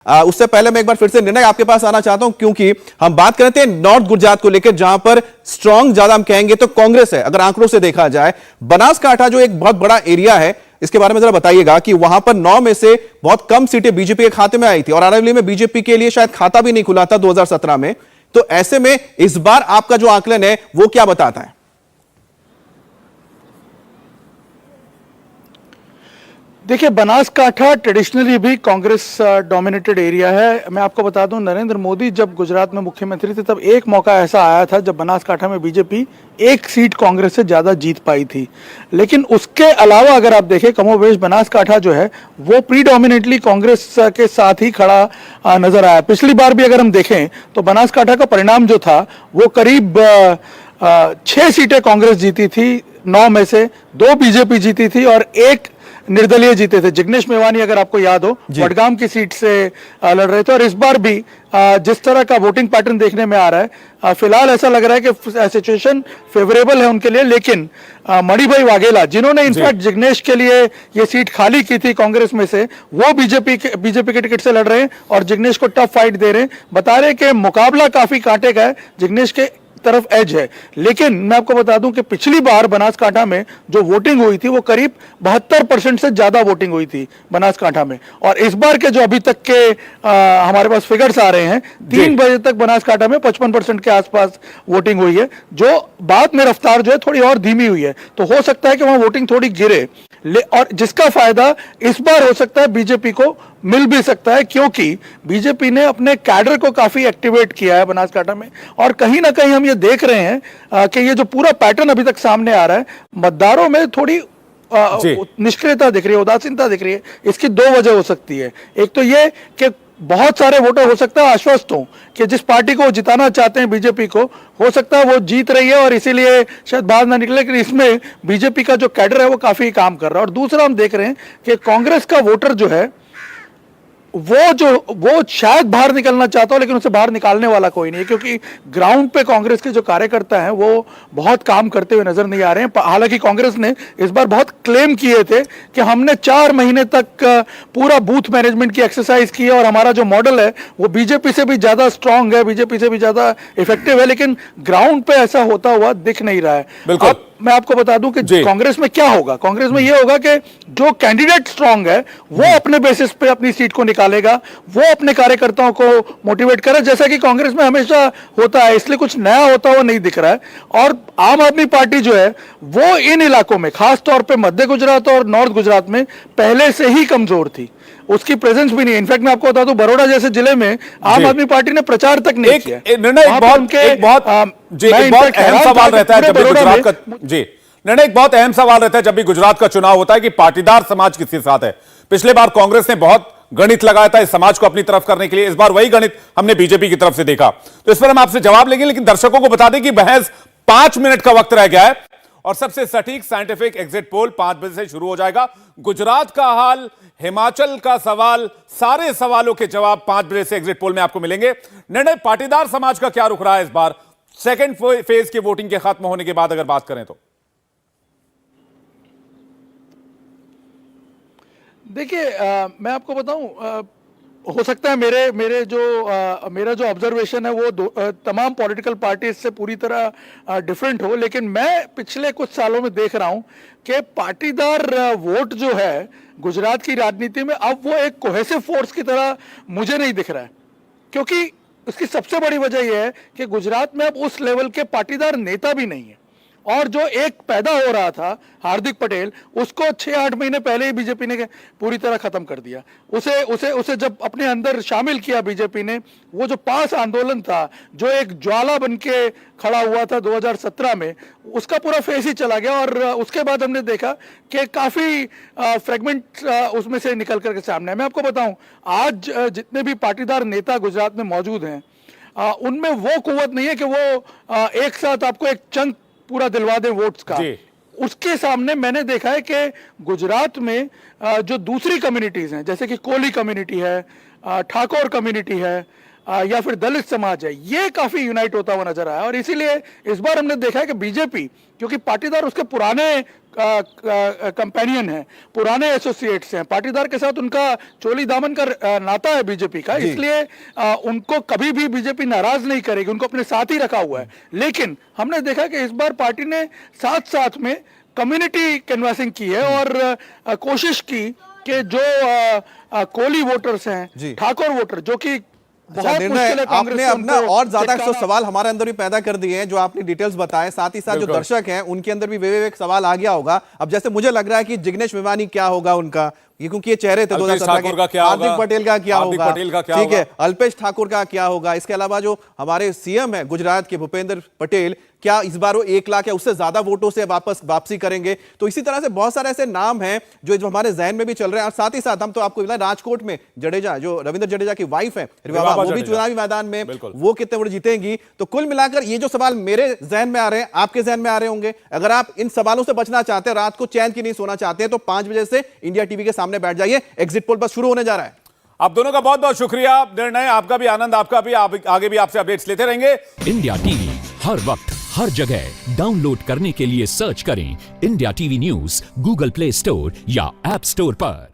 उससे पहले मैं एक बार फिर से निर्णय आपके पास आना चाहता हूं, क्योंकि हम बात करते हैं नॉर्थ गुजरात को लेकर, जहां पर स्ट्रांग ज्यादा हम कहेंगे तो कांग्रेस है अगर आंकड़ों से देखा जाए। बनासकांठा जो एक बहुत बड़ा एरिया है, इसके बारे में जरा बताइएगा कि वहां पर 9 में से बहुत कम सीटें बीजेपी के खाते में आई थी और अरावली में बीजेपी के लिए शायद खाता भी नहीं खुला था 2017 में। तो ऐसे में इस बार आपका जो आकलन है वो क्या बताता है? देखिए, बनासकांठा ट्रेडिशनली भी कांग्रेस डोमिनेटेड एरिया है। मैं आपको बता दूं, नरेंद्र मोदी जब गुजरात में मुख्यमंत्री थे तब एक मौका ऐसा आया था जब बनासकांठा में बीजेपी एक सीट कांग्रेस से ज़्यादा जीत पाई थी। लेकिन उसके अलावा अगर आप देखें, कमोबेश बनासकांठा जो है वो प्रीडोमिनेटली कांग्रेस के साथ ही खड़ा नजर आया। पिछली बार भी अगर हम देखें तो बनासकांठा का परिणाम जो था वो करीब 6 सीटें कांग्रेस जीती थी, 9 में से 2 बीजेपी जीती थी और 1 निर्दलीय जीते थे। जिग्नेश मेवानी अगर आपको याद हो, वडगाम की सीट से लड़ रहे थे। और इस बार भी जिस तरह का वोटिंग पैटर्न देखने में आ रहा है, फिलहाल ऐसा लग रहा है कि सिचुएशन फेवरेबल है उनके लिए। लेकिन मणिभाई वाघेला, जिन्होंने इनफैक्ट जिग्नेश के लिए ये सीट खाली की थी कांग्रेस में से, वो बीजेपी के टिकट से लड़ रहे हैं और जिग्नेश को टफ फाइट दे रहे हैं। बता रहे हैं कि मुकाबला काफी कांटे का है, जिग्नेश के तरफ एज है। लेकिन मैं आपको बता दूं कि पिछली बार बनासकांठा में जो वोटिंग हुई थी वो करीब 72% से ज्यादा वोटिंग हुई थी बनासकांठा में। और इस बार के जो अभी तक के हमारे पास फिगर्स आ रहे हैं, 3 बजे तक बनासकांठा में 55% के आसपास वोटिंग हुई है, जो बाद में रफ्तार जो है थोड़ी और धीमी हुई है। तो हो सकता है कि वहां वोटिंग थोड़ी गिरे, और जिसका फायदा इस बार हो सकता है बीजेपी को मिल भी सकता है, क्योंकि बीजेपी ने अपने कैडर को काफी एक्टिवेट किया है बनासकांठा में। और कहीं ना कहीं हम ये देख रहे हैं कि ये जो पूरा पैटर्न अभी तक सामने आ रहा है, मतदारों में थोड़ी निष्क्रियता दिख रही है, उदासीनता दिख रही है। इसकी 2 वजह हो सकती है। एक तो ये कि बहुत सारे वोटर हो सकता है आश्वस्त हों कि जिस पार्टी को जिताना चाहते हैं बीजेपी को, हो सकता है वो जीत रही है और इसीलिए शायद बाहर ना निकले। लेकिन इसमें बीजेपी का जो कैडर है वो काफी काम कर रहा है। और दूसरा हम देख रहे हैं कि कांग्रेस का वोटर जो है वो शायद बाहर निकलना चाहता हो, लेकिन उसे बाहर निकालने वाला कोई नहीं है, क्योंकि ग्राउंड पे कांग्रेस के जो कार्यकर्ता हैं वो बहुत काम करते हुए नजर नहीं आ रहे हैं। हालांकि कांग्रेस ने इस बार बहुत क्लेम किए थे कि हमने 4 महीने तक पूरा बूथ मैनेजमेंट की एक्सरसाइज की है और हमारा जो मॉडल है वो बीजेपी से भी ज्यादा स्ट्रांग है, बीजेपी से भी ज्यादा इफेक्टिव है। लेकिन ग्राउंड पे ऐसा होता हुआ दिख नहीं रहा है। अब मैं आपको बता दूं कि कांग्रेस में क्या होगा। कांग्रेस में यह होगा कि जो कैंडिडेट स्ट्रांग है वो अपने बेसिस पे अपनी सीट को निकालेगा, वो अपने कार्यकर्ताओं को मोटिवेट करे, जैसा कि कांग्रेस में हमेशा होता है। इसलिए कुछ नया होता हुआ नहीं दिख रहा है। और आम आदमी पार्टी जो है वो इन इलाकों में, खास तौर पे मध्य गुजरात और नॉर्थ गुजरात में पहले से ही कमजोर थी, उसकी प्रेजेंस भी नहीं है। इनफैक्ट मैं आपको बता दूं, बरोड़ा जैसे जिले में आम आदमी पार्टी ने प्रचार तक नहीं किया। निर्णय एक बहुत अहम सवाल रहता है जब भी गुजरात का चुनाव होता है कि पाटीदार समाज किसके साथ है। पिछले बार कांग्रेस ने बहुत गणित लगाया था इस समाज को अपनी तरफ करने के लिए, इस बार वही गणित हमने बीजेपी की तरफ से देखा। तो इस पर हम आपसे जवाब लेंगे, लेकिन दर्शकों को बता दें कि बहस 5 मिनट का वक्त रह गया है और सबसे सटीक साइंटिफिक एग्जिट पोल 5 बजे से शुरू हो जाएगा। गुजरात का हाल, हिमाचल का सवाल, सारे सवालों के जवाब 5 बजे से एग्जिट पोल में आपको मिलेंगे। निर्णय, पाटीदार समाज का क्या रुख रहा है इस बार सेकेंड फेज की वोटिंग के खत्म होने के बाद, अगर बात करें तो? देखिए, मैं आपको बताऊं, हो सकता है मेरा जो ऑब्जर्वेशन है वो तमाम पॉलिटिकल पार्टीज से पूरी तरह डिफरेंट हो, लेकिन मैं पिछले कुछ सालों में देख रहा हूं कि पाटीदार वोट जो है गुजरात की राजनीति में अब वो एक कोहेसिव फोर्स की तरह मुझे नहीं दिख रहा है। क्योंकि उसकी सबसे बड़ी वजह यह है कि गुजरात में अब उस लेवल के पाटीदार नेता भी नहीं है। और जो एक पैदा हो रहा था हार्दिक पटेल, उसको 6-8 महीने पहले ही बीजेपी ने पूरी तरह खत्म कर दिया। उसे जब अपने अंदर शामिल किया बीजेपी ने, वो जो पास आंदोलन था, जो एक ज्वाला बनके खड़ा हुआ था 2017 में, उसका पूरा फेस ही चला गया। और उसके बाद हमने देखा कि काफी फ्रेगमेंट उसमें से निकल करके सामने है। मैं आपको बताऊं, आज जितने भी पाटीदार नेता गुजरात में मौजूद हैं, उनमें वो कुव्वत नहीं है कि वो एक साथ आपको एक चंक पूरा दिलवा दे वोट्स का। उसके सामने मैंने देखा है कि गुजरात में जो दूसरी कम्युनिटीज हैं, जैसे कि कोली कम्युनिटी है, ठाकुर कम्युनिटी है, या फिर दलित समाज है, ये काफी यूनाइट होता हुआ नजर आया। और इसीलिए इस बार हमने देखा है कि बीजेपी, क्योंकि पाटीदार उसके पुराने कंपेनियन हैं, पुराने एसोसिएट्स हैं, पाटीदार के साथ उनका चोली दामन का नाता है बीजेपी का, इसलिए उनको कभी भी बीजेपी नाराज नहीं करेगी, उनको अपने साथ ही रखा हुआ है। लेकिन हमने देखा कि इस बार पार्टी ने साथ साथ में कम्युनिटी कैनवासिंग की है और कोशिश की कि जो कोली वोटर्स हैं, ठाकुर वोटर, जो कि अच्छा, निर्णय आपने अपना और ज्यादा सवाल हमारे अंदर भी पैदा कर दिए हैं जो आपने डिटेल्स बताए, साथ ही साथ जो दर्शक हैं उनके अंदर भी वे सवाल आ गया होगा। अब जैसे मुझे लग रहा है कि जिग्नेश मेवानी क्या होगा उनका, क्योंकि ये चेहरे थे 2017 के, हार्दिक पटेल का क्या होगा, ठीक है, अल्पेश ठाकुर का क्या होगा, इसके अलावा जो हमारे सीएम है गुजरात के भूपेंद्र पटेल, क्या इस बार वो 1 लाख या उससे ज्यादा वोटों से वापसी करेंगे। तो इसी तरह से बहुत सारे ऐसे नाम हैं जो हमारे जहन में भी चल रहे हैं। और साथ ही साथ हम तो आपको राजकोट में जडेजा, जो रविंद्र जडेजा की वाइफ है रिवाबा, वो भी चुनावी मैदान में, वो कितने वोट जीतेंगी। तो कुल मिलाकर ये जो सवाल मेरे जहन में आ रहे हैं, आपके जहन में आ रहे होंगे। अगर आप इन सवालों से बचना चाहते हैं, रात को चैन की नहीं सोना चाहते हैं, तो 5 बजे से इंडिया टीवी के सामने बैठ जाइए, एग्जिट पोल बस शुरू होने जा रहा है। आप दोनों का बहुत बहुत शुक्रिया। निर्णय आपका भी, आनंद आपका भी, आगे भी आपसे अपडेट्स लेते रहेंगे। इंडिया टीवी हर वक्त हर जगह डाउनलोड करने के लिए सर्च करें India TV news Google play store या ऐप स्टोर पर।